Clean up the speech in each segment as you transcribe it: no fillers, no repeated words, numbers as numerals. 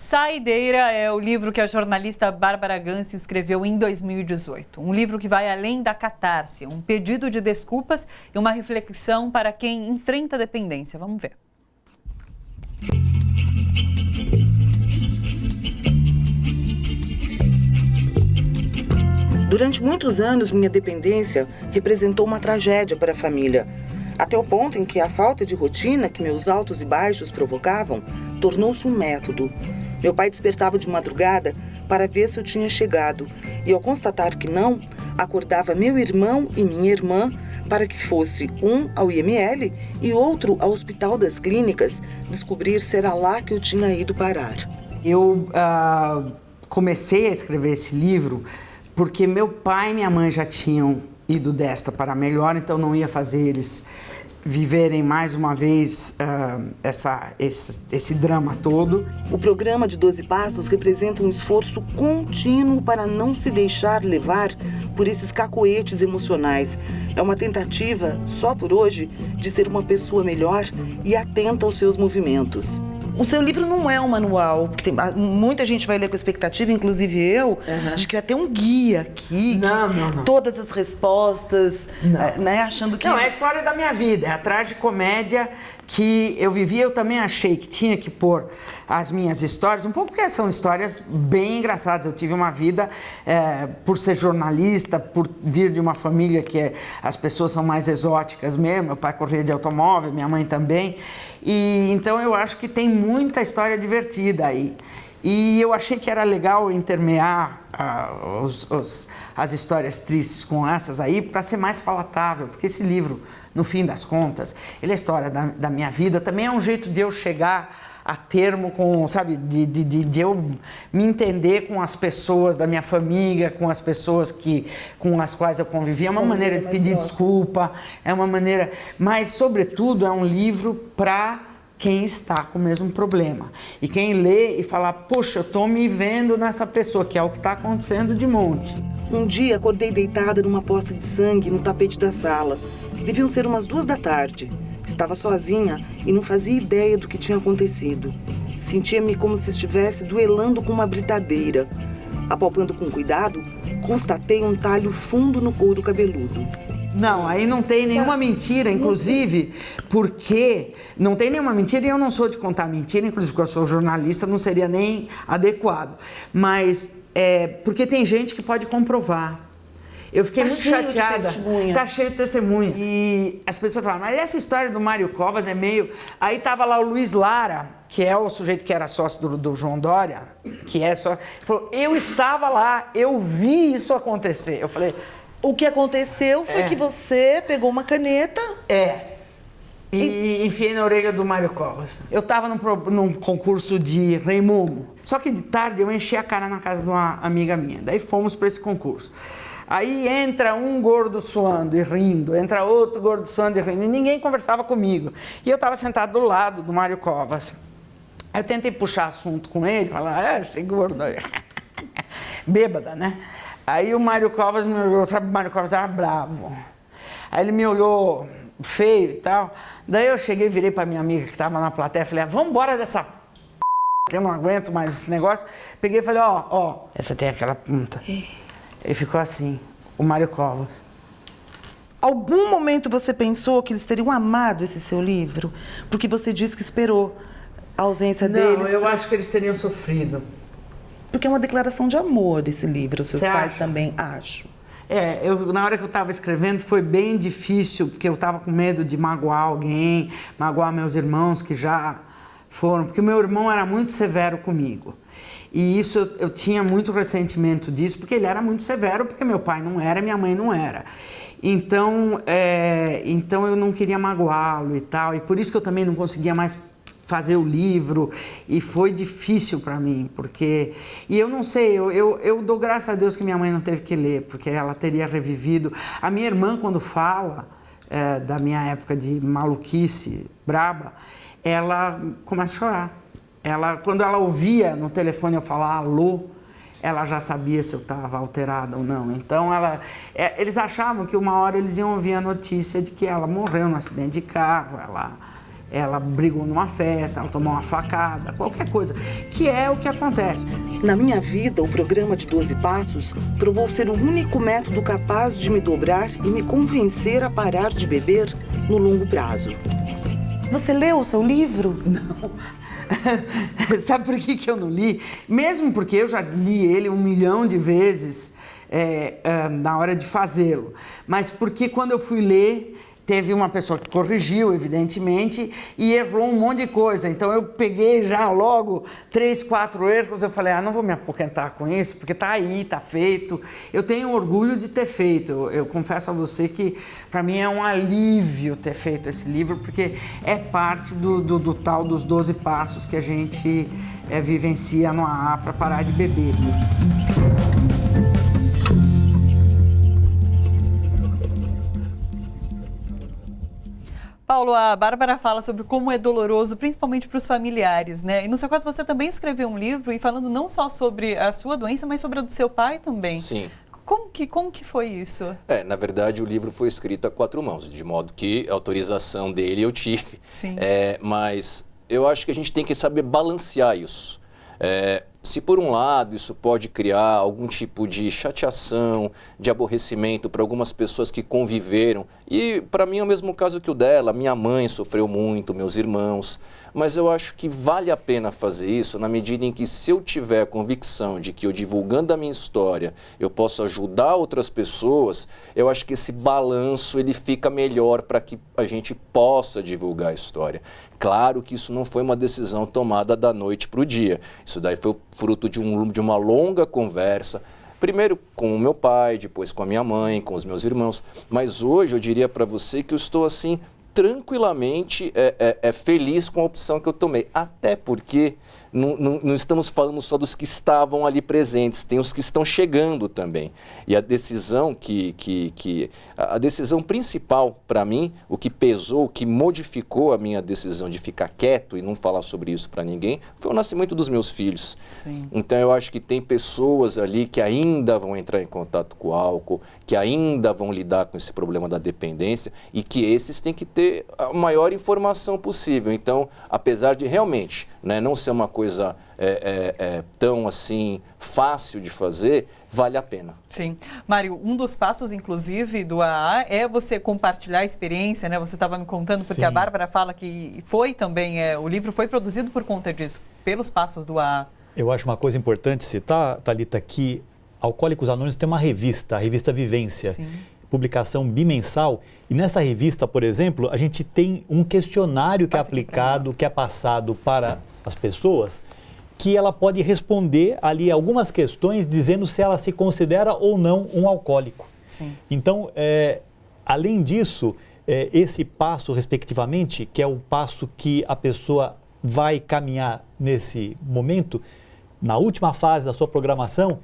Saideira é o livro que a jornalista Bárbara Ganci escreveu em 2018. Um livro que vai além da catarse, um pedido de desculpas e uma reflexão para quem enfrenta a dependência. Vamos ver. Durante muitos anos, minha dependência representou uma tragédia para a família, até o ponto em que a falta de rotina que meus altos e baixos provocavam tornou-se um método. Meu pai despertava de madrugada para ver se eu tinha chegado e, ao constatar que não, acordava meu irmão e minha irmã para que fosse um ao IML e outro ao Hospital das Clínicas descobrir se era lá que eu tinha ido parar. Eu comecei a escrever esse livro porque meu pai e minha mãe já tinham ido desta para melhor, então não ia fazer eles viverem mais uma vez esse drama todo. O programa de 12 Passos representa um esforço contínuo para não se deixar levar por esses cacoetes emocionais. É uma tentativa, só por hoje, de ser uma pessoa melhor e atenta aos seus movimentos. O seu livro não é um manual, porque muita gente vai ler com expectativa, inclusive eu, de que vai ter um guia aqui, não. Todas as respostas, né, achando que... Não, é a história da minha vida, é a tragicomédia que eu vivi. Eu também achei que tinha que pôr as minhas histórias, um pouco porque são histórias bem engraçadas. Eu tive uma vida, por ser jornalista, por vir de uma família que as pessoas são mais exóticas mesmo, meu pai corria de automóvel, minha mãe também, e então eu acho que tem muita história divertida aí. E eu achei que era legal intermear as histórias tristes com essas aí para ser mais palatável, porque esse livro, no fim das contas, ele é a história da minha vida, também é um jeito de eu chegar a termo com, sabe, de eu me entender com as pessoas da minha família, com as pessoas com as quais eu convivi. É uma maneira de pedir desculpa, é uma maneira... Mas, sobretudo, é um livro para quem está com o mesmo problema. E quem lê e fala, poxa, eu estou me vendo nessa pessoa, que é o que está acontecendo de monte. Um dia, acordei deitada numa poça de sangue no tapete da sala. Deviam ser umas 2 da tarde. Estava sozinha e não fazia ideia do que tinha acontecido. Sentia-me como se estivesse duelando com uma britadeira. Apalpando com cuidado, constatei um talho fundo no couro cabeludo. Não, aí não tem nenhuma mentira, inclusive, porque não tem nenhuma mentira e eu não sou de contar mentira, inclusive porque eu sou jornalista, não seria nem adequado. Mas porque tem gente que pode comprovar. Eu fiquei muito chateada. Tá cheio de testemunha. E as pessoas falam, mas essa história do Mário Covas é meio... Aí tava lá o Luiz Lara, que é o sujeito que era sócio do João Dória, que é só... Falou, eu estava lá, eu vi isso acontecer. Eu falei... O que aconteceu foi que você pegou uma caneta... E enfiei na orelha do Mário Covas. Eu estava num concurso de Rei Momo. Só que de tarde eu enchi a cara na casa de uma amiga minha. Daí fomos para esse concurso. Aí entra um gordo suando e rindo, entra outro gordo suando e rindo, e ninguém conversava comigo. E eu estava sentado do lado do Mário Covas. Aí eu tentei puxar assunto com ele, falar, esse gordo aí. Bêbada, né? Aí o Mário Covas me olhou, sabe, o Mário Covas era bravo. Aí ele me olhou feio e tal. Daí eu cheguei, virei pra minha amiga que estava na plateia, falei, vamos embora dessa que eu não aguento mais esse negócio. Peguei e falei, ó, essa tem aquela punta. Ele ficou assim, o Mário Covas. Algum momento você pensou que eles teriam amado esse seu livro? Porque você disse que esperou a ausência deles. Não, eu acho que eles teriam sofrido. Porque é uma declaração de amor esse livro, seus Você pais acha? Também, acho. Na hora que eu estava escrevendo foi bem difícil, porque eu estava com medo de magoar alguém, magoar meus irmãos que já foram, porque o meu irmão era muito severo comigo. E isso eu tinha muito ressentimento disso, porque ele era muito severo, porque meu pai não era, minha mãe não era. Então eu não queria magoá-lo e tal, e por isso que eu também não conseguia mais fazer o livro, e foi difícil para mim, porque... E eu não sei, eu dou graças a Deus que minha mãe não teve que ler, porque ela teria revivido. A minha irmã, quando fala da minha época de maluquice braba, ela começa a chorar. Quando ela ouvia no telefone eu falar alô, ela já sabia se eu estava alterada ou não. Então, eles achavam que uma hora eles iam ouvir a notícia de que ela morreu num acidente de carro, ela ela brigou numa festa, ela tomou uma facada, qualquer coisa, que é o que acontece. Na minha vida, o programa de 12 Passos provou ser o único método capaz de me dobrar e me convencer a parar de beber no longo prazo. Você leu o seu livro? Não. Sabe por que eu não li? Mesmo porque eu já li ele 1 milhão de vezes na hora de fazê-lo. Mas porque quando eu fui ler, teve uma pessoa que corrigiu, evidentemente, e errou um monte de coisa. Então eu peguei já logo 3, 4 erros. Eu falei, não vou me apoquentar com isso, porque tá aí, tá feito. Eu tenho orgulho de ter feito. Eu confesso a você que para mim é um alívio ter feito esse livro, porque é parte do tal dos 12 passos que a gente vivencia no AA para parar de beber. Paulo, a Bárbara fala sobre como é doloroso, principalmente para os familiares, né? E no seu caso, você também escreveu um livro e falando não só sobre a sua doença, mas sobre a do seu pai também. Sim. Como que foi isso? Na verdade, o livro foi escrito a 4 mãos, de modo que a autorização dele eu tive. Sim. Mas eu acho que a gente tem que saber balancear isso. Se por um lado isso pode criar algum tipo de chateação, de aborrecimento para algumas pessoas que conviveram, e para mim é o mesmo caso que o dela, minha mãe sofreu muito, meus irmãos, mas eu acho que vale a pena fazer isso na medida em que se eu tiver a convicção de que eu divulgando a minha história, eu posso ajudar outras pessoas, eu acho que esse balanço ele fica melhor para que a gente possa divulgar a história. Claro que isso não foi uma decisão tomada da noite para o dia, isso daí foi fruto de uma longa conversa, primeiro com o meu pai, depois com a minha mãe, com os meus irmãos, mas hoje eu diria para você que eu estou assim tranquilamente feliz com a opção que eu tomei, até porque não estamos falando só dos que estavam ali presentes, tem os que estão chegando também. E a decisão a decisão principal para mim, o que pesou, o que modificou a minha decisão de ficar quieto e não falar sobre isso para ninguém, foi o nascimento dos meus filhos. Sim. Então eu acho que tem pessoas ali que ainda vão entrar em contato com o álcool, que ainda vão lidar com esse problema da dependência e que esses têm que ter a maior informação possível. Então, apesar de realmente não ser uma coisa tão assim fácil de fazer, vale a pena. Sim. Mário, um dos passos, inclusive, do AA é você compartilhar a experiência, né? Você estava me contando, porque a Bárbara fala que foi também, o livro foi produzido por conta disso, pelos passos do AA. Eu acho uma coisa importante citar, Thalita, que Alcoólicos Anônimos tem uma revista, a revista Vivência. Sim. Publicação bimensal, e nessa revista, por exemplo, a gente tem um questionário que é aplicado, que é passado para as pessoas, que ela pode responder ali algumas questões dizendo se ela se considera ou não um alcoólico. Sim. Então, além disso, esse passo, respectivamente, que é o passo que a pessoa vai caminhar nesse momento, na última fase da sua programação,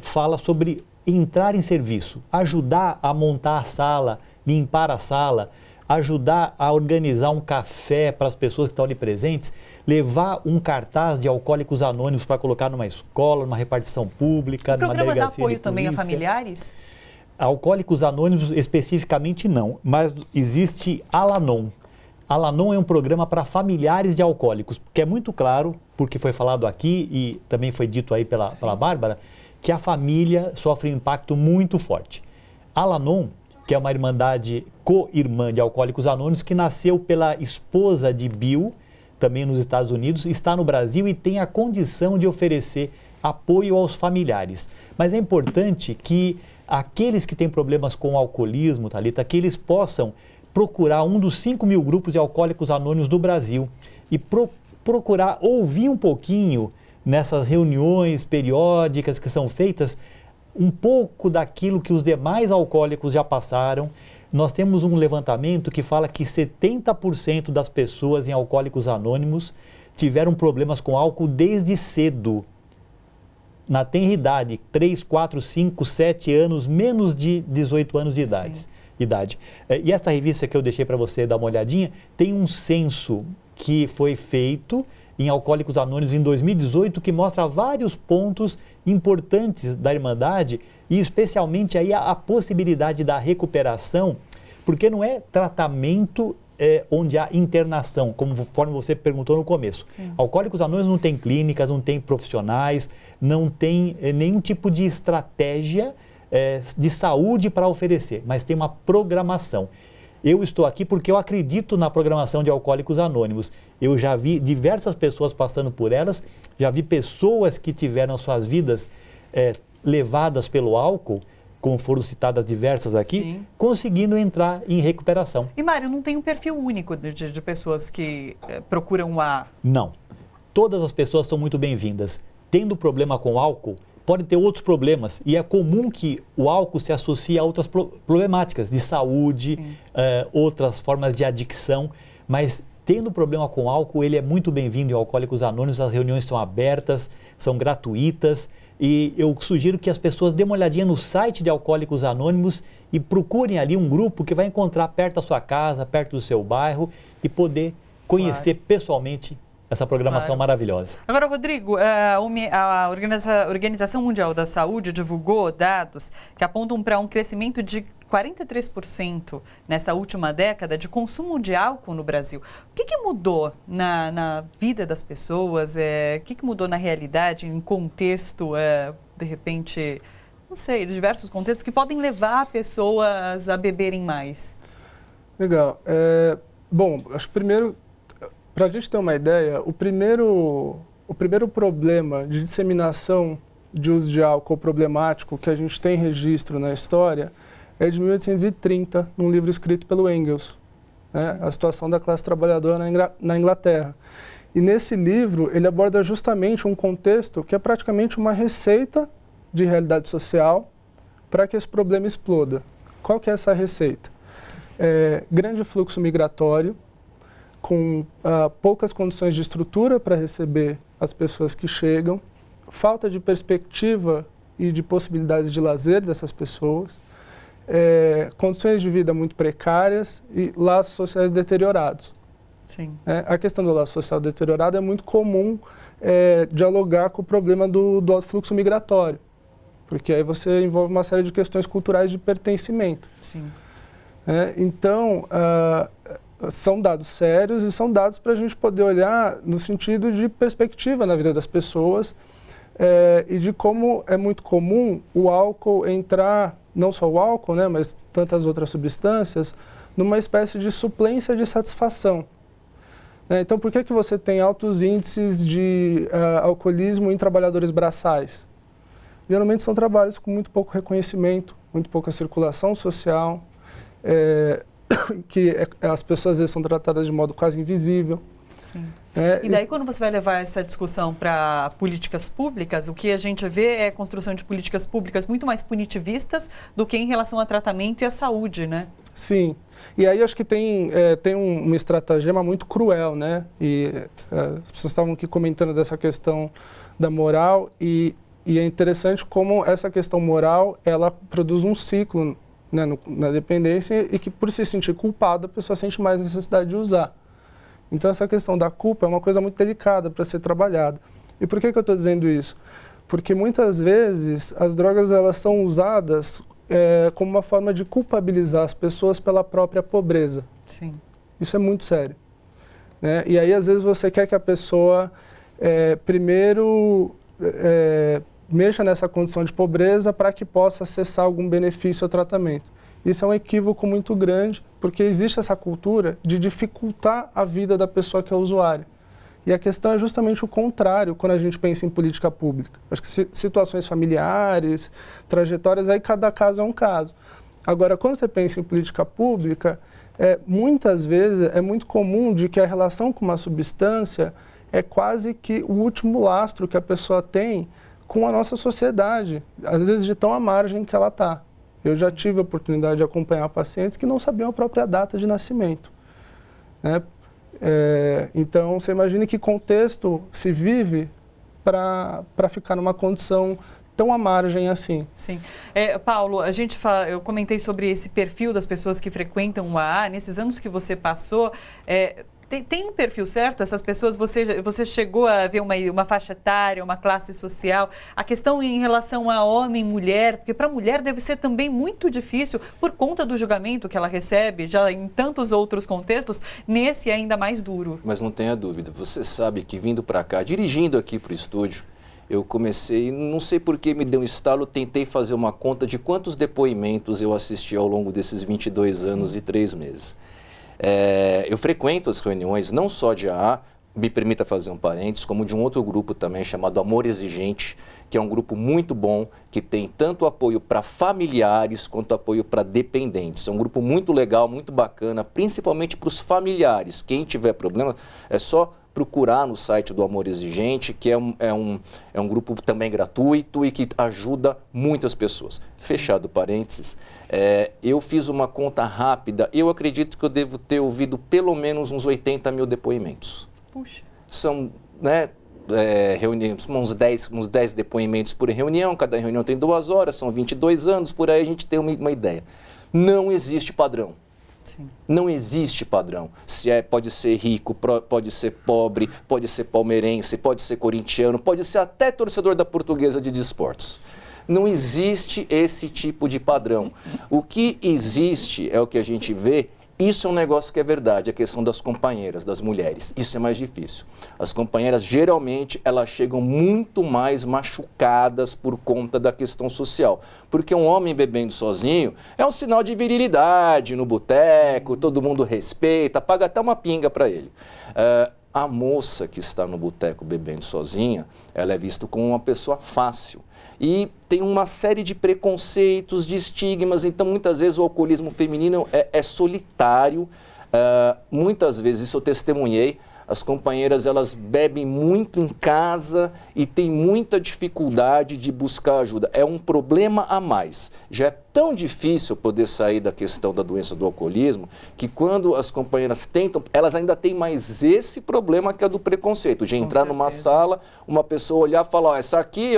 fala sobre entrar em serviço, ajudar a montar a sala, limpar a sala, ajudar a organizar um café para as pessoas que estão ali presentes, levar um cartaz de Alcoólicos Anônimos para colocar numa escola, numa repartição pública, numa delegacia de polícia. O programa dá apoio também a familiares? Alcoólicos Anônimos especificamente não, mas existe Al-Anon. Al-Anon é um programa para familiares de alcoólicos, que é muito claro, porque foi falado aqui e também foi dito aí pela Bárbara, que a família sofre um impacto muito forte. Al-Anon, que é uma irmandade co-irmã de Alcoólicos Anônimos, que nasceu pela esposa de Bill, também nos Estados Unidos, está no Brasil e tem a condição de oferecer apoio aos familiares. Mas é importante que aqueles que têm problemas com o alcoolismo, Thalita, que eles possam procurar um dos 5.000 grupos de Alcoólicos Anônimos do Brasil e procurar ouvir um pouquinho nessas reuniões periódicas que são feitas, um pouco daquilo que os demais alcoólicos já passaram. Nós temos um levantamento que fala que 70% das pessoas em Alcoólicos Anônimos tiveram problemas com álcool desde cedo, na tenridade, 3, 4, 5, 7 anos, menos de 18 anos de idade. E essa revista que eu deixei para você dar uma olhadinha, tem um censo que foi feito em Alcoólicos Anônimos em 2018, que mostra vários pontos importantes da Irmandade e especialmente aí a possibilidade da recuperação, porque não é tratamento onde há internação, conforme você perguntou no começo. Sim. Alcoólicos Anônimos não tem clínicas, não tem profissionais, não tem nenhum tipo de estratégia de saúde para oferecer, mas tem uma programação. Eu estou aqui porque eu acredito na programação de Alcoólicos Anônimos. Eu já vi diversas pessoas passando por elas, já vi pessoas que tiveram suas vidas levadas pelo álcool, como foram citadas diversas aqui, sim, conseguindo entrar em recuperação. E, Mário, não tem um perfil único de pessoas que procuram o AA? Não. Todas as pessoas são muito bem-vindas. Tendo problema com álcool, pode ter outros problemas. E é comum que o álcool se associe a outras problemáticas de saúde, outras formas de adicção. Mas tendo problema com álcool, ele é muito bem-vindo em Alcoólicos Anônimos. As reuniões são abertas, são gratuitas. E eu sugiro que as pessoas dêem uma olhadinha no site de Alcoólicos Anônimos e procurem ali um grupo que vai encontrar perto da sua casa, perto do seu bairro e poder conhecer pessoalmente essa programação maravilhosa. Agora, Rodrigo, a Organização Mundial da Saúde divulgou dados que apontam para um crescimento de 43% nessa última década de consumo de álcool no Brasil. O que mudou na vida das pessoas? O que mudou na realidade, em contexto, de repente, não sei, diversos contextos que podem levar pessoas a beberem mais? Legal. Bom, acho que primeiro, para a gente ter uma ideia, o primeiro problema de disseminação de uso de álcool problemático que a gente tem registro na história é de 1830, num livro escrito pelo Engels, né? A situação da classe trabalhadora na Inglaterra. E nesse livro ele aborda justamente um contexto que é praticamente uma receita de realidade social para que esse problema exploda. Qual que é essa receita? Grande fluxo migratório, com poucas condições de estrutura para receber as pessoas que chegam, falta de perspectiva e de possibilidades de lazer dessas pessoas, condições de vida muito precárias e laços sociais deteriorados. Sim. A questão do laço social deteriorado é muito comum dialogar com o problema do alto fluxo migratório, porque aí você envolve uma série de questões culturais de pertencimento. Sim. Então, são dados sérios e são dados para a gente poder olhar no sentido de perspectiva na vida das pessoas e de como é muito comum o álcool entrar, não só o álcool, né, mas tantas outras substâncias, numa espécie de suplência de satisfação. Então, por que você tem altos índices de alcoolismo em trabalhadores braçais? Geralmente são trabalhos com muito pouco reconhecimento, muito pouca circulação social, que as pessoas às vezes são tratadas de modo quase invisível. Sim. E daí, quando você vai levar essa discussão para políticas públicas, o que a gente vê é a construção de políticas públicas muito mais punitivistas do que em relação ao tratamento e à saúde, né? Sim. E aí acho que tem um estratagema muito cruel, né? E as pessoas estavam aqui comentando dessa questão da moral e é interessante como essa questão moral, ela produz um ciclo, né, na dependência e que por se sentir culpado a pessoa sente mais necessidade de usar. Então essa questão da culpa é uma coisa muito delicada para ser trabalhada. E por que eu estou dizendo isso? Porque muitas vezes as drogas elas são usadas como uma forma de culpabilizar as pessoas pela própria pobreza. Sim. Isso é muito sério, né? E aí às vezes você quer que a pessoa primeiro mexa nessa condição de pobreza para que possa acessar algum benefício ao tratamento. Isso é um equívoco muito grande, porque existe essa cultura de dificultar a vida da pessoa que é usuária. E a questão é justamente o contrário quando a gente pensa em política pública. Acho que situações familiares, trajetórias, aí cada caso é um caso. Agora, quando você pensa em política pública, muitas vezes é muito comum de que a relação com uma substância é quase que o último lastro que a pessoa tem com a nossa sociedade, às vezes de tão à margem que ela está. Eu já tive a oportunidade de acompanhar pacientes que não sabiam a própria data de nascimento, né? Então, você imagina que contexto se vive para ficar numa condição tão à margem assim. Sim. Paulo, eu comentei sobre esse perfil das pessoas que frequentam o AA. Nesses anos que você passou, Tem um perfil certo? Essas pessoas, você chegou a ver uma faixa etária, uma classe social? A questão em relação a homem e mulher, porque para a mulher deve ser também muito difícil por conta do julgamento que ela recebe, já em tantos outros contextos, nesse é ainda mais duro. Mas não tenha dúvida, você sabe que vindo para cá, dirigindo aqui para o estúdio, eu comecei, não sei por que me deu um estalo, tentei fazer uma conta de quantos depoimentos eu assisti ao longo desses 22 anos e 3 meses. Eu frequento as reuniões, não só de AA, me permita fazer um parênteses, como de um outro grupo também chamado Amor Exigente, que é um grupo muito bom, que tem tanto apoio para familiares quanto apoio para dependentes. É um grupo muito legal, muito bacana, principalmente para os familiares. Quem tiver problema, é só procurar no site do Amor Exigente, que é um grupo também gratuito e que ajuda muitas pessoas. Fechado parênteses, eu fiz uma conta rápida, eu acredito que eu devo ter ouvido pelo menos uns 80 mil depoimentos. Puxa. São, reuniões, uns 10 depoimentos por reunião, cada reunião tem 2 horas, são 22 anos, por aí a gente tem uma ideia. Não existe padrão. Sim. Não existe padrão. Pode ser rico, pode ser pobre, pode ser palmeirense, pode ser corintiano, pode ser até torcedor da Portuguesa de Desportos. Não existe esse tipo de padrão. O que existe é o que a gente vê. Isso é um negócio que é verdade, a questão das companheiras, das mulheres. Isso é mais difícil. As companheiras, geralmente, elas chegam muito mais machucadas por conta da questão social. Porque um homem bebendo sozinho é um sinal de virilidade no boteco, todo mundo respeita, paga até uma pinga para ele. A moça que está no boteco bebendo sozinha, ela é vista como uma pessoa fácil. E tem uma série de preconceitos, de estigmas, então muitas vezes o alcoolismo feminino é solitário, muitas vezes, isso eu testemunhei, as companheiras elas bebem muito em casa e têm muita dificuldade de buscar ajuda. É um problema a mais. Já é tão difícil poder sair da questão da doença do alcoolismo que quando as companheiras tentam, elas ainda têm mais esse problema que é do preconceito, de entrar numa sala, uma pessoa olhar e falar, essa aqui,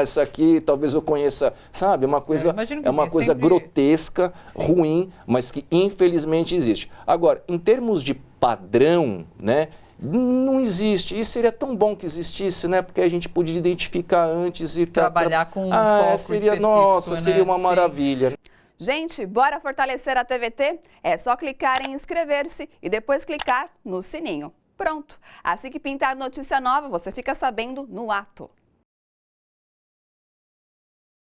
essa aqui talvez eu conheça, sabe? Uma coisa, uma coisa grotesca, ruim, mas que infelizmente existe. Agora, em termos de padrão, né? Não existe. E seria tão bom que existisse, né? Porque a gente podia identificar antes e trabalhar com um foco seria, específico, nossa, né? seria uma maravilha. Gente, bora fortalecer a TVT? É só clicar em inscrever-se e depois clicar no sininho. Pronto. Assim que pintar notícia nova, você fica sabendo no ato.